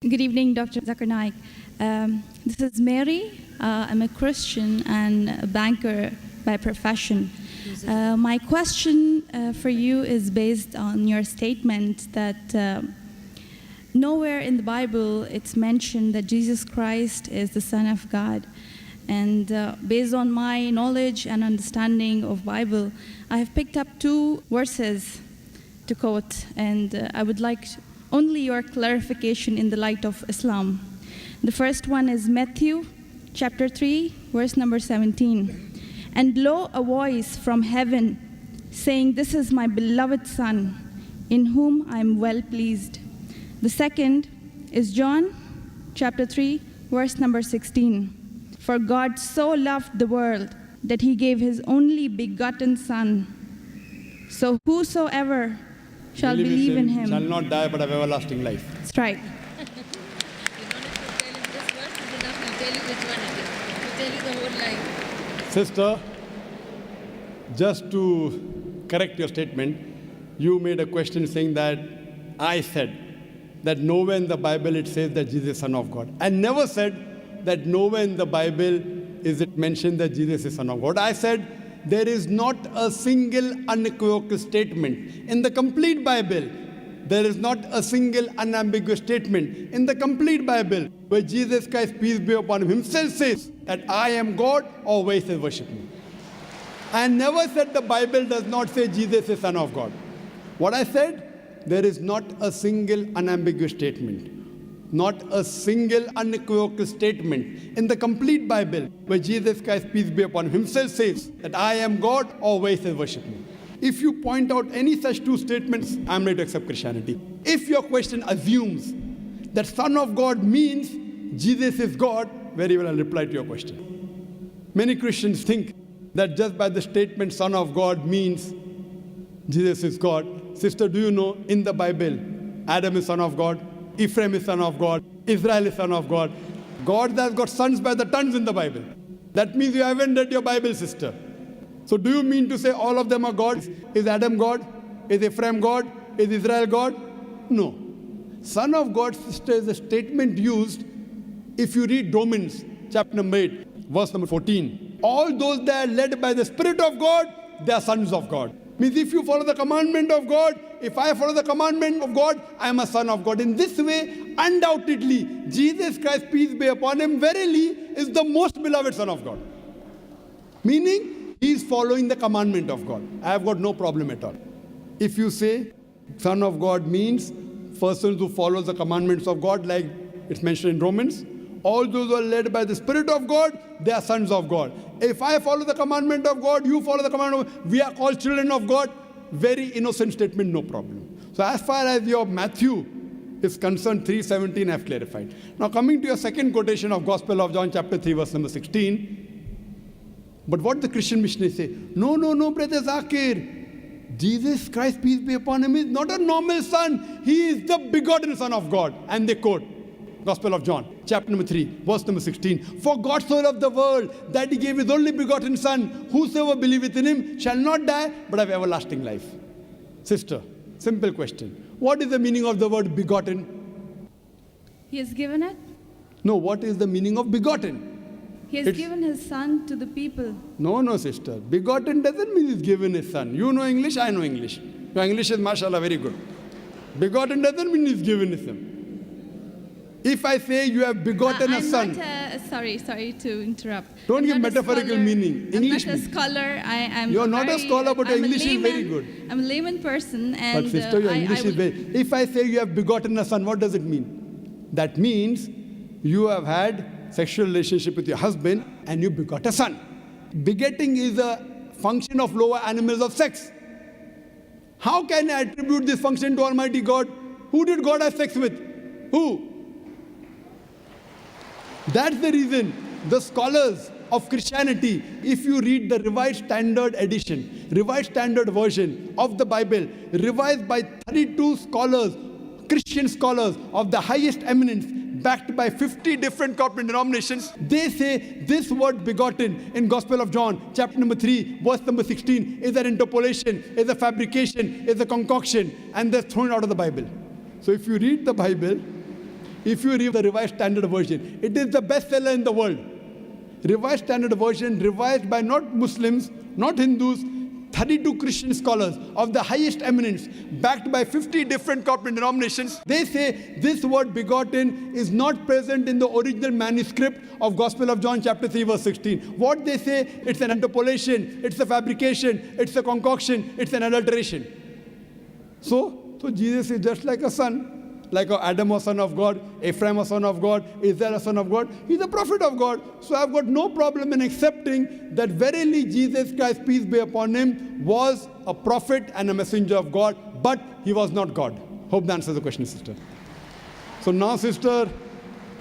Good evening, Dr. Zakir Naik. This is Mary. I'm a Christian and a banker by profession. My question for you is based on your statement that nowhere in the Bible it's mentioned that Jesus Christ is the Son of God. And based on my knowledge and understanding of Bible, I have picked up two verses to quote, and I would like only your clarification in the light of Islam. The first one is Matthew chapter 3, verse number 17. And lo, a voice from heaven saying, "This is my beloved Son, in whom I am well pleased." The second is John chapter 3, verse number 16. For God so loved the world that he gave his only begotten Son. So whosoever shall believe in him shall not die but have everlasting life. That's right. Sister, just to correct your statement, you made a question saying that I said that nowhere in the Bible it says that Jesus is Son of God. I never said that nowhere in the Bible is it mentioned that Jesus is Son of God. I said there is not a single unequivocal statement in the complete Bible. There is not a single unambiguous statement in the complete Bible where Jesus Christ, peace be upon him, himself says that I am God, or where he says worship me. I never said the Bible does not say Jesus is Son of God. What I said, there is not a single unambiguous statement, not a single unequivocal statement in the complete Bible where Jesus Christ, peace be upon him, himself says that I am God, or where he says worship me. If you point out any such two statements, I'm ready to accept Christianity. If your question assumes that Son of God means Jesus is God, very well I'll reply to your question. Many Christians think that just by the statement Son of God means Jesus is God. Sister, do you know in the Bible, Adam is Son of God, Ephraim is Son of God, Israel is Son of God. God has got sons by the tons in the Bible. That means you haven't read your Bible, sister. So do you mean to say all of them are gods? Is Adam God? Is Ephraim God? Is Israel God? No. Son of God, sister, is a statement used if you read Romans chapter number 8, verse number 14. All those that are led by the Spirit of God, they are sons of God. Means if you follow the commandment of God, if I follow the commandment of God, I am a son of God. In this way, undoubtedly, Jesus Christ, peace be upon him, verily is the most beloved Son of God. Meaning, he is following the commandment of God. I have got no problem at all. If you say Son of God means persons who follow the commandments of God, like it's mentioned in Romans, all those who are led by the Spirit of God, they are sons of God. If I follow the commandment of God, you follow the commandment of God, we are called children of God. Very innocent statement, no problem. So as far as your Matthew is concerned, 3:17 I have clarified. Now coming to your second quotation of Gospel of John chapter 3 verse number 16. But what the Christian missionaries say, no, brother Zakir, Jesus Christ, peace be upon him, is not a normal son. He is the begotten Son of God. And they quote Gospel of John, chapter number 3, verse number 16. For God so loved the world that he gave his only begotten Son. Whosoever believeth in him shall not die, but have everlasting life. Sister, simple question. What is the meaning of the word begotten? He has given it. No, what is the meaning of begotten? He has given his Son to the people. No, sister. Begotten doesn't mean he's given his son. You know English, I know English. Your English is, mashallah, very good. Begotten doesn't mean he's given his son. If I say you have begotten a son. Sorry to interrupt. Don't give metaphorical meaning. English. I'm not a scholar. You're not a scholar, but your English is very good. I'm a layman person. And but sister, your English is very... If I say you have begotten a son, what does it mean? That means you have had sexual relationship with your husband and you begot a son. Begetting is a function of lower animals of sex. How can I attribute this function to Almighty God? Who did God have sex with? Who? That's the reason the scholars of Christianity, if you read the Revised Standard Edition, Revised Standard Version of the Bible, revised by 32 scholars, Christian scholars of the highest eminence, backed by 50 different corporate denominations, they say this word begotten in Gospel of John, chapter number 3, verse number 16, is an interpolation, is a fabrication, is a concoction, and they're thrown out of the Bible. So if you read the Bible, If you read the Revised Standard Version, it is the bestseller in the world. Revised Standard Version, revised by not Muslims, not Hindus, 32 Christian scholars of the highest eminence, backed by 50 different corporate denominations. They say this word begotten is not present in the original manuscript of Gospel of John chapter 3 verse 16. What they say, it's an interpolation, it's a fabrication, it's a concoction, it's an adulteration. So Jesus is just like a son. Like Adam was son of God, Ephraim was son of God, Israel was son of God. He's a prophet of God. So I've got no problem in accepting that verily Jesus Christ, peace be upon him, was a prophet and a messenger of God, but he was not God. Hope that answers the question, sister. So now, sister.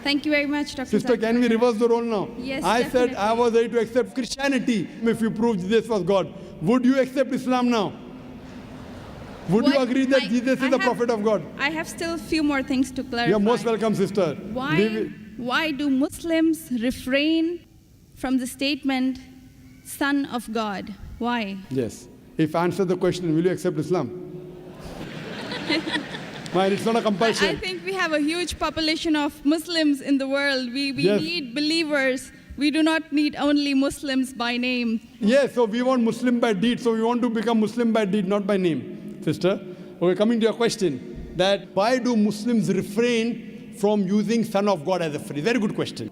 Thank you very much, Dr. Sister, Zakir. can we reverse the role now? Yes, I definitely. said I was ready to accept Christianity if you proved Jesus was God. Would you accept Islam now? Would you agree that Jesus is the prophet of God? I have still a few more things to clarify. You're most welcome, sister. Why do Muslims refrain from the statement, Son of God? Why? Yes. If I answer the question, will you accept Islam? Mine, it's not a compulsion. I think we have a huge population of Muslims in the world. We Yes. need believers. We do not need only Muslims by name. Yes, so we want Muslim by deed. So we want to become Muslim by deed, not by name. Sister, okay, coming to your question, that why do Muslims refrain from using Son of God as a phrase? Very good question.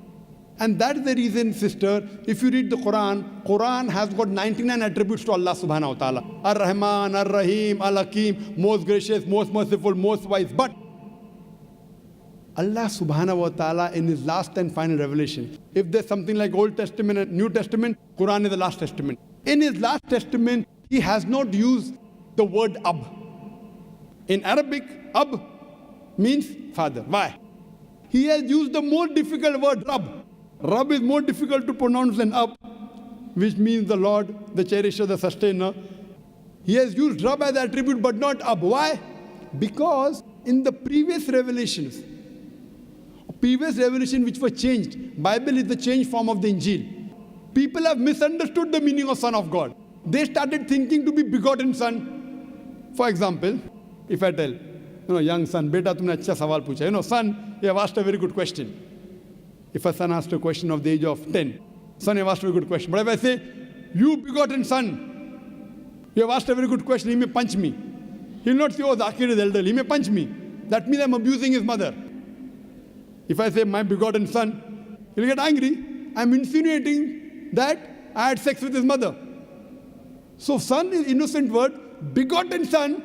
And that's the reason, sister, if you read the Quran has got 99 attributes to Allah subhanahu wa ta'ala. Ar-Rahman, Ar-Rahim, Al-Hakim, most gracious, most merciful, most wise. But Allah subhanahu wa ta'ala in his last and final revelation, if there's something like Old Testament and New Testament, Quran is the last testament. In his last testament, he has not used the word Ab. In Arabic, Ab means father. Why? He has used the more difficult word Rab. Rab is more difficult to pronounce than Ab, which means the Lord, the cherisher, the sustainer. He has used Rab as attribute but not Ab. Why? Because in the previous revelation which were changed, Bible is the changed form of the Injil. People have misunderstood the meaning of Son of God. They started thinking to be begotten son. For example, if I tell, young son, beta tumne acha sawal pucha. Son, you have asked a very good question. If a son asked a question of the age of 10, son, you have asked a very good question. But if I say, you begotten son, you have asked a very good question, he may punch me. He will not say, oh, Zakir is elderly, he may punch me. That means I'm abusing his mother. If I say, my begotten son, he'll get angry. I'm insinuating that I had sex with his mother. So son is innocent word. Begotten son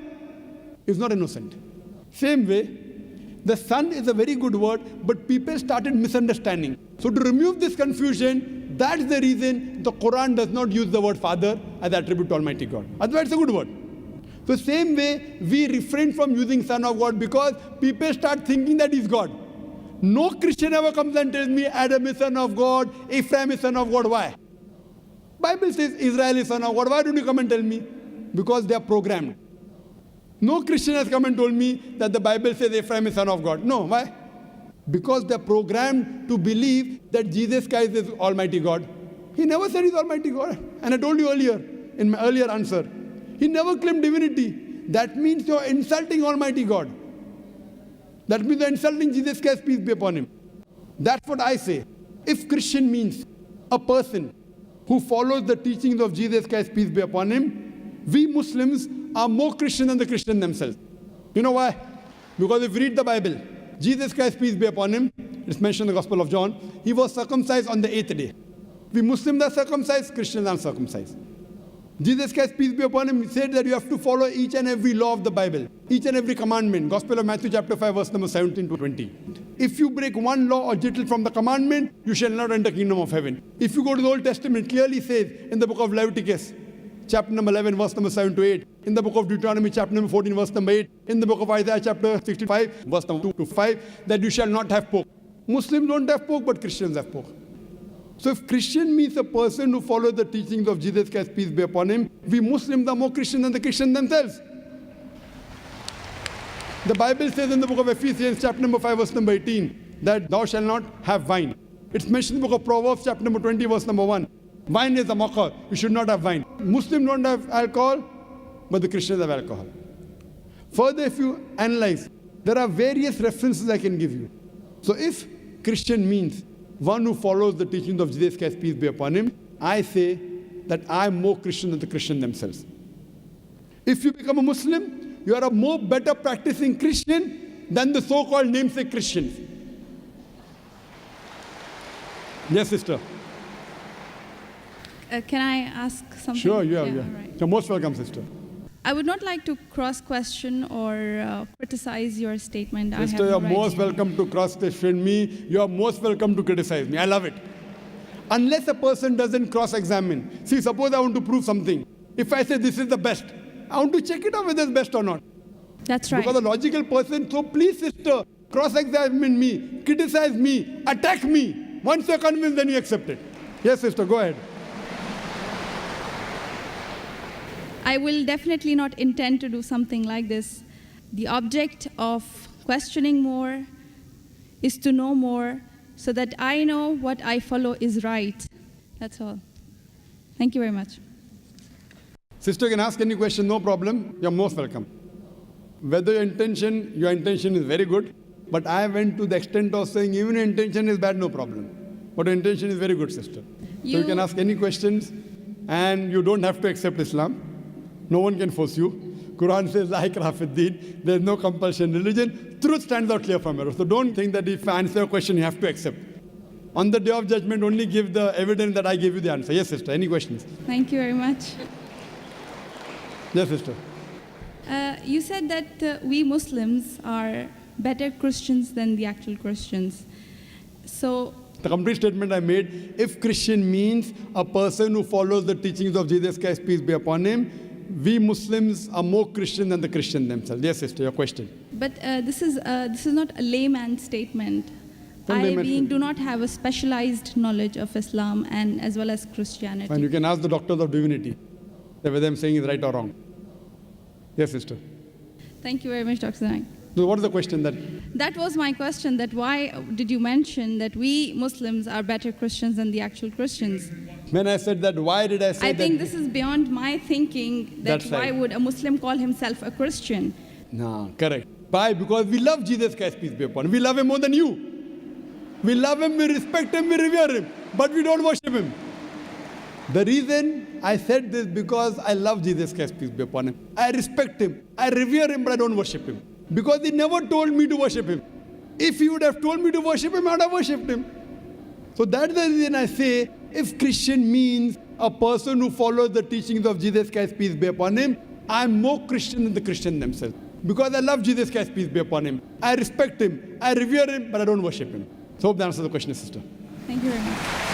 is not innocent. Same way, the son is a very good word, but people started misunderstanding. So to remove this confusion, that's the reason the Quran does not use the word father as attribute to Almighty God. Otherwise, it's a good word. So same way, we refrain from using Son of God because people start thinking that he's God. No Christian ever comes and tells me Adam is son of God, Ephraim is son of God. Why? Bible says Israel is son of God. Why don't you come and tell me? Because they are programmed. No Christian has come and told me that the Bible says Ephraim is son of God. No, why? Because they are programmed to believe that Jesus Christ is Almighty God. He never said he's Almighty God. And I told you earlier, in my earlier answer, he never claimed divinity. That means you're insulting Almighty God. That means you're insulting Jesus Christ, peace be upon him. That's what I say. If Christian means a person who follows the teachings of Jesus Christ, peace be upon him, we Muslims are more Christian than the Christians themselves. You know why? Because if you read the Bible, Jesus Christ, peace be upon him, it's mentioned in the Gospel of John, he was circumcised on the 8th day. We Muslims are circumcised, Christians are circumcised. Jesus Christ, peace be upon him, said that you have to follow each and every law of the Bible, each and every commandment. Gospel of Matthew chapter 5, verse number 17 to 20. If you break one law or jittle from the commandment, you shall not enter the kingdom of heaven. If you go to the Old Testament, clearly says in the book of Leviticus, chapter number 11, verse number 7 to 8. In the book of Deuteronomy, chapter number 14, verse number 8. In the book of Isaiah, chapter 65, verse number 2 to 5, that you shall not have pork. Muslims don't have pork, but Christians have pork. So if Christian means a person who follows the teachings of Jesus Christ, peace be upon him, we Muslims are more Christian than the Christians themselves. The Bible says in the book of Ephesians, chapter number 5, verse number 18, that thou shalt not have wine. It's mentioned in the book of Proverbs, chapter number 20, verse number 1. Wine is a mocker. You should not have wine. Muslims don't have alcohol, but the Christians have alcohol. Further, if you analyze, there are various references I can give you. So if Christian means one who follows the teachings of Jesus Christ, peace be upon him, I say that I'm more Christian than the Christian themselves. If you become a Muslim, you are a more better practicing Christian than the so-called namesake Christians. Yes, sister. Can I ask something? Sure, yeah. Right. You're most welcome, sister. I would not like to cross-question or criticize your statement. Sister, you're most welcome to cross-question me. You're most welcome to criticize me. I love it. Unless a person doesn't cross-examine. See, suppose I want to prove something. If I say this is the best, I want to check it out whether it's best or not. That's right. Because a logical person, so please, sister, cross-examine me, criticize me, attack me. Once you're convinced, then you accept it. Yes, sister, go ahead. I will definitely not intend to do something like this. The object of questioning more is to know more so that I know what I follow is right. That's all. Thank you very much. Sister can ask any question, no problem. You're most welcome. Whether your intention is very good, but I went to the extent of saying even your intention is bad, no problem. But your intention is very good, sister. So you can ask any questions and you don't have to accept Islam. No one can force you. Quran says, La ikraha fid deen. There is no compulsion in religion. Truth stands out clear from error. So don't think that if I answer a question, you have to accept. On the day of judgment, only give the evidence that I gave you the answer. Yes, sister. Any questions? Thank you very much. Yes, sister. You said that we Muslims are better Christians than the actual Christians. So the complete statement I made, if Christian means a person who follows the teachings of Jesus Christ, peace be upon him, we Muslims are more Christian than the Christian themselves. Yes, sister, your question. But this is not a layman statement. Do not have a specialized knowledge of Islam and as well as Christianity. Fine, you can ask the doctors of divinity whether I'm saying is right or wrong. Yes, sister. Thank you very much, Dr. Naik. So what is the question then? That was my question, that why did you mention that we Muslims are better Christians than the actual Christians? When I said that, why did I say that? I think this is beyond my thinking, that why would a Muslim call himself a Christian? No, correct. Why? Because we love Jesus Christ, peace be upon him. We love him more than you. We love him, we respect him, we revere him, but we don't worship him. The reason I said this because I love Jesus Christ, peace be upon him. I respect him, I revere him, but I don't worship him. Because he never told me to worship him. If he would have told me to worship him, I would have worshipped him. So that's the reason I say, if Christian means a person who follows the teachings of Jesus Christ, peace be upon him, I'm more Christian than the Christian themselves. Because I love Jesus Christ, peace be upon him. I respect him, I revere him, but I don't worship him. So hope that answers the question, sister. Thank you very much.